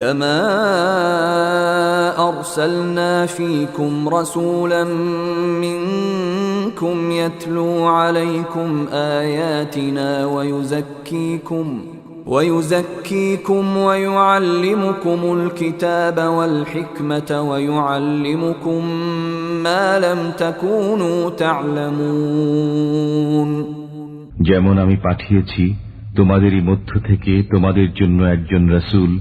كما أرسلنا فيكم رسولا منكم يتلو عليكم آياتنا ويزكيكم ويعلمكم الكتاب والحكمة ويعلمكم ما لم تكونوا تعلمون যেমন আমি পাঠিয়েছি তোমাদেরই মধ্য থেকে তোমাদের জন্য একজন রাসূল,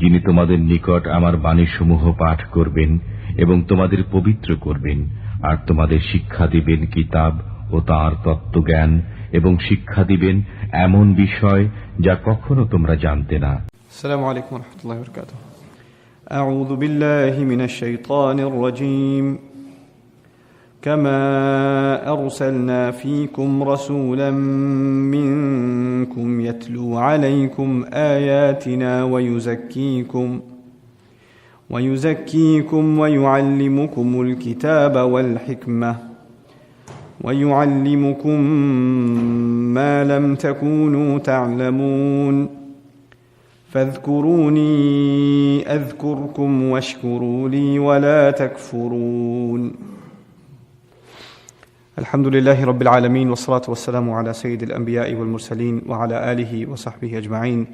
যিনি তোমাদের নিকট আমার বাণীসমূহ পাঠ করবেন এবং তোমাদের পবিত্র করবেন, আর তোমাদের শিক্ষা দিবেন কিতাব ও তার তত্ত্বজ্ঞান, এবং শিক্ষা দিবেন এমন বিষয় যা কখনো তোমরা জানতে না। আসসালামু আলাইকুম ওয়া রাহমাতুল্লাহি ওয়া বারাকাতুহু। আউযু বিল্লাহি মিনাশ শাইতানির রাজীম। كما أرسلنا فيكم رسولا منكم يتلو عليكم آياتنا ويزكيكم ويعلمكم الكتاب والحكمة ويعلمكم ما لم تكونوا تعلمون فاذكروني أذكركم واشكروا لي ولا تكفرون. الحمد لله رب العالمين والصلاة والسلام على سيد الأنبياء والمرسلين وعلى آله وصحبه أجمعين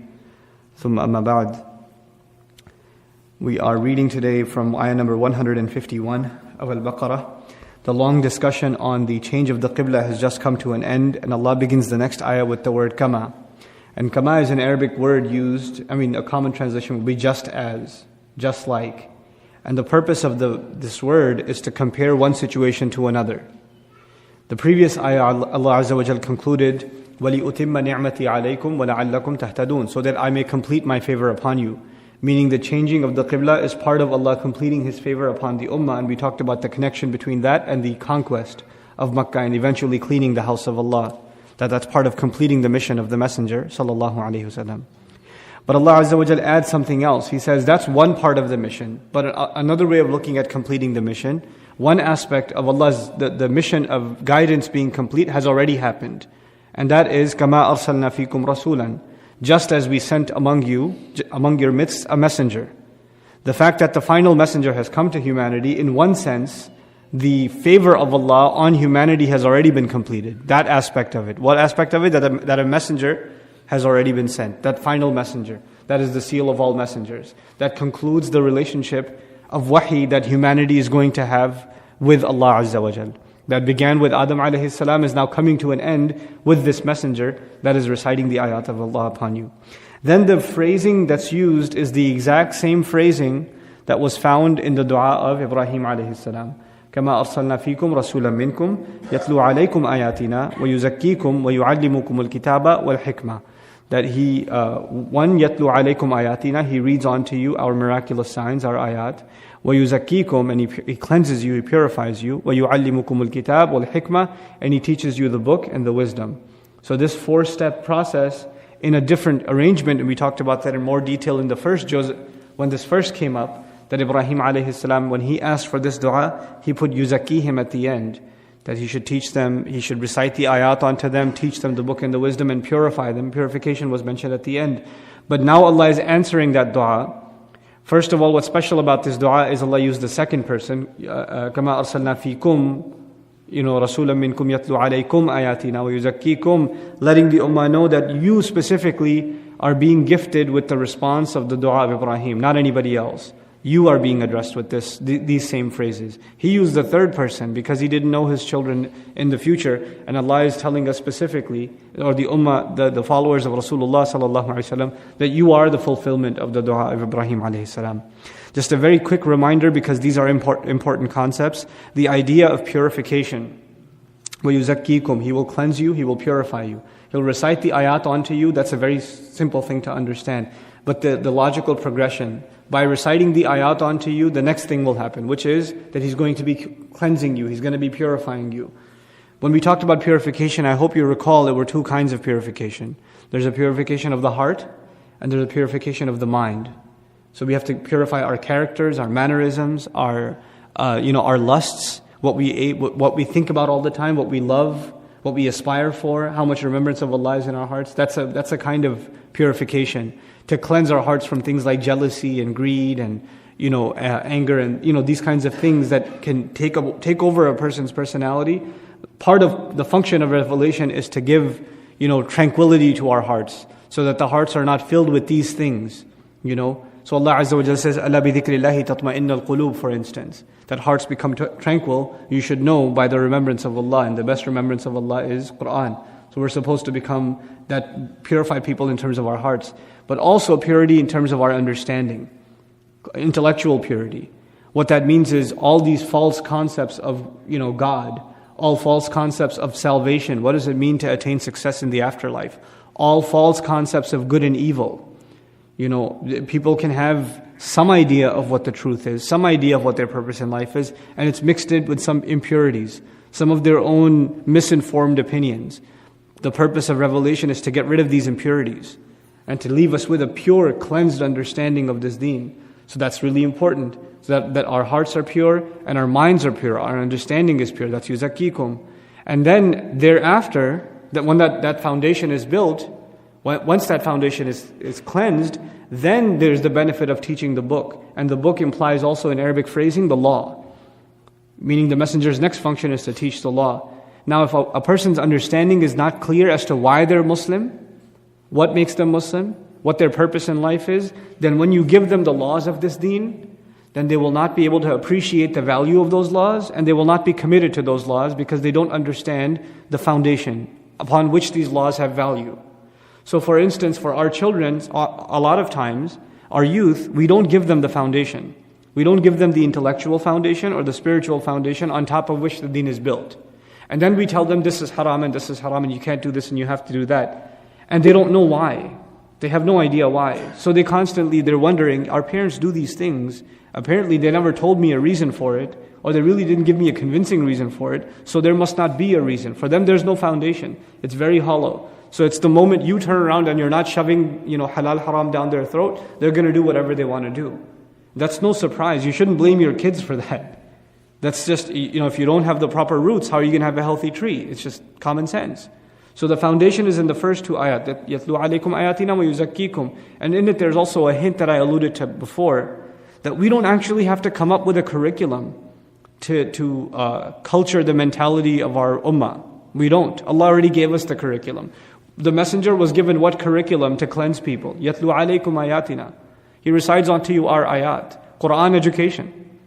ثم أما بعد. We are reading today from ayah number 151 of Al-Baqarah. The long discussion on the change of the Qibla has just come to an end, and Allah begins the next ayah with the word kama. And kama is an Arabic word used, a common translation would be just as, just like. And the purpose of this word is to compare one situation to another. The previous ayah, Allah Azza wa Jal concluded, وَلِأُتِمَّ نِعْمَتِي عَلَيْكُمْ وَلَعَلَّكُمْ تَهْتَدُونَ, so that I may complete my favor upon you. Meaning the changing of the Qibla is part of Allah completing His favor upon the Ummah, and we talked about the connection between that and the conquest of Makkah and eventually cleaning the house of Allah. That's part of completing the mission of the Messenger sallallahu alaihi wasallam. But Allah Azza wa Jal adds something else. He says that's one part of the mission, but another way of looking at completing the mission, one aspect of Allah's the mission of guidance being complete has already happened, and that is kama arsalna fikum rasulan, just as we sent among your midst a messenger. The fact that the final messenger has come to humanity, in one sense, the favor of Allah on humanity has already been completed. That aspect of it. What aspect of it? That a messenger has already been sent. That final messenger. That is the seal of all messengers. That concludes the relationship of wahi that humanity is going to have with Allah Azza wa Jal. That began with Adam alayhi salam is now coming to an end with this messenger that is reciting the ayat of Allah upon you. Then the phrasing that's used is the exact same phrasing that was found in the dua of Ibrahim alayhi salam. كما أرسلنا فيكم رسولا منكم يتلو عليكم آياتنا ويزكيكم ويعلمكم الكتاب والحكمة. That he, one, يتلو عليكم آياتنا, he reads on to you our miraculous signs, our ayat. ويزكيكم, and he cleanses you, he purifies you. ويعلمكم الكتاب والحكمة, and he teaches you the book and the wisdom. So this 4-step process in a different arrangement, and we talked about that in more detail in the first juz, when this first came up, that Ibrahim alayhi salam, when he asked for this dua, he put yuzakihim at the end, that he should teach them, he should recite the ayat onto them, teach them the book and the wisdom, and purify them. Purification was mentioned at the end. But now Allah is answering that dua. First of all, what's special about this dua is Allah used the second person, كَمَا أَرْسَلْنَا فِيكُمْ رَسُولًا مِّنْكُمْ يَتْلُو عَلَيْكُمْ آيَاتِنَا وَيُزَكِّيكُمْ, letting the ummah know that you specifically are being gifted with the response of the dua of Ibrahim, not anybody else. You are being addressed with these same phrases. He used the third person because he didn't know his children in the future, and Allah is telling us specifically, or the ummah, the followers of Rasulullah sallallahu alaihi wasallam, that you are the fulfillment of the dua of Ibrahim alayhi salam. Just a very quick reminder, because these are important concepts. The idea of purification. وَيُزَكِّيكُمْ, he will cleanse you, he will purify you. He'll recite the ayat onto you. That's a very simple thing to understand. But the logical progression, by reciting the ayat onto you, the next thing will happen, which is that he's going to be cleansing you, he's going to be purifying you. When we talked about purification, I hope you recall there were 2 kinds of purification. There's a purification of the heart, and there's a purification of the mind. So we have to purify our characters, our mannerisms, our lusts, what we think about all the time, what we love, what we aspire for, how much remembrance of Allah is in our hearts. That's a kind of purification, to cleanse our hearts from things like jealousy and greed and anger and these kinds of things that can take over a person's personality. Part of the function of revelation is to give tranquility to our hearts, so that the hearts are not filled with these things. So Allah Azza wa Jalla says, "Ala bi dhikrillahi tatma'innal qulub," for instance, that hearts become tranquil. You should know by the remembrance of Allah, and the best remembrance of Allah is Quran. So we're supposed to become that purified people in terms of our hearts, but also purity in terms of our understanding, intellectual purity. What that means is all these false concepts of God, all false concepts of salvation. What does it mean to attain success in the afterlife? All false concepts of good and evil. People can have some idea of what the truth is, some idea of what their purpose in life is, and it's mixed in with some impurities, some of their own misinformed opinions. The purpose of revelation is to get rid of these impurities and to leave us with a pure, cleansed understanding of this deen. So that's really important, so that our hearts are pure and our minds are pure, our understanding is pure. That's yuzakkikum. And then thereafter, that when that foundation is built, once that foundation is cleansed, then there's the benefit of teaching the book. And the book implies also in Arabic phrasing, the law. Meaning the messenger's next function is to teach the law. Now if a person's understanding is not clear as to why they're Muslim, what makes them Muslim, what their purpose in life is, then when you give them the laws of this deen, then they will not be able to appreciate the value of those laws, and they will not be committed to those laws because they don't understand the foundation upon which these laws have value. So for instance, for our children, a lot of times, our youth, we don't give them the foundation. We don't give them the intellectual foundation or the spiritual foundation on top of which the deen is built. And then we tell them this is haram and this is haram and you can't do this and you have to do that. And they don't know why. They have no idea why. So they're wondering, our parents do these things. Apparently they never told me a reason for it, or they really didn't give me a convincing reason for it, so there must not be a reason. For them there's no foundation. It's very hollow. So it's the moment you turn around and you're not shoving, halal haram down their throat, they're going to do whatever they want to do. That's no surprise. You shouldn't blame your kids for that. That's just, if you don't have the proper roots, how are you going to have a healthy tree? It's just common sense. So the foundation is in the first two ayat, that يَتْلُوا عَلَيْكُمْ آيَاتِنَا وَيُزَكِّيكُمْ. And in it there's also a hint that I alluded to before, that we don't actually have to come up with a curriculum to culture the mentality of our ummah. We don't. Allah already gave us the curriculum. The messenger was given what curriculum to cleanse people? يَتْلُوا عَلَيْكُمْ آيَاتِنَا. He recites onto you our ayat. Quran education.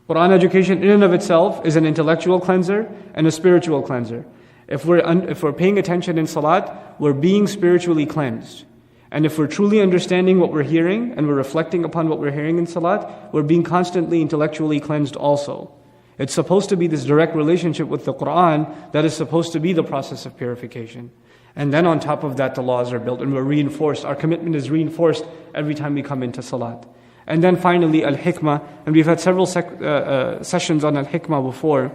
Quran education in and of itself is an intellectual cleanser and a spiritual cleanser. If we're paying attention in salat, we're being spiritually cleansed. And if we're truly understanding what we're hearing and we're reflecting upon what we're hearing in salat, we're being constantly intellectually cleansed also. It's supposed to be this direct relationship with the Quran that is supposed to be the process of purification. And then on top of that, the laws are built and we're reinforced. Our commitment is reinforced every time we come into salat. And then finally, al-hikmah. And we've had several sessions on al-hikmah before.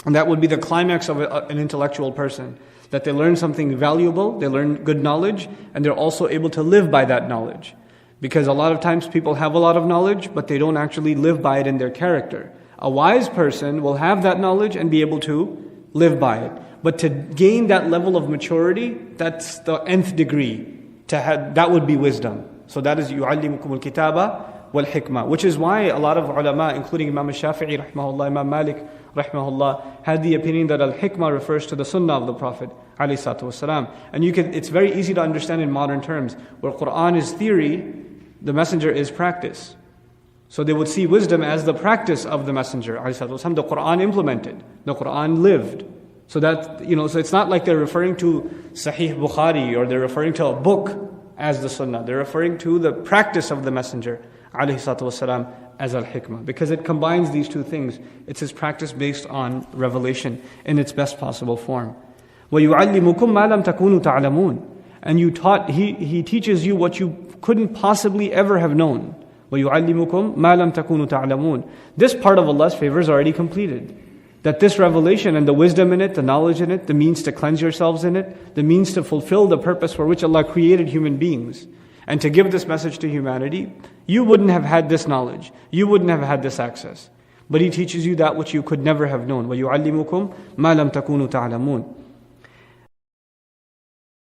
And that would be the climax of an intellectual person. That they learn something valuable, they learn good knowledge, and they're also able to live by that knowledge. Because a lot of times people have a lot of knowledge, but they don't actually live by it in their character. A wise person will have that knowledge and be able to live by it. But to gain that level of maturity, that's the nth degree. That would be wisdom. So that is يُعَلِّمُكُمُ الْكِتَابَ وَالْحِكْمَةِ. Which is why a lot of ulama, including Imam al-Shafi'i rahmahullah, Imam Malik rahmahullah, had the opinion that al-hikmah refers to the sunnah of the Prophet ﷺ. And it's very easy to understand in modern terms. Where Quran is theory, the messenger is practice. So they would see wisdom as the practice of the messenger ﷺ. The Quran implemented, the Quran lived. So that, so it's not like they're referring to Sahih Bukhari or they're referring to a book as the sunnah. They're referring to the practice of the messenger ﷺ as al-hikmah, because it combines these two things. It's his practice based on revelation in its best possible form. وَيُعَلِّمُكُمْ مَا لَمْ تَكُونُوا تَعْلَمُونَ. And he teaches you what you couldn't possibly ever have known. وَيُعَلِّمُكُمْ مَا لَمْ تَكُونُوا تَعْلَمُونَ. This part of Allah's favor is already completed. That this revelation and the wisdom in it, the knowledge in it, the means to cleanse yourselves in it, the means to fulfill the purpose for which Allah created human beings, and to give this message to humanity, you wouldn't have had this knowledge. You wouldn't have had this access. But He teaches you that which you could never have known. وَيُعَلِّمُكُمْ مَا لَمْ تَكُونُوا تَعْلَمُونَ.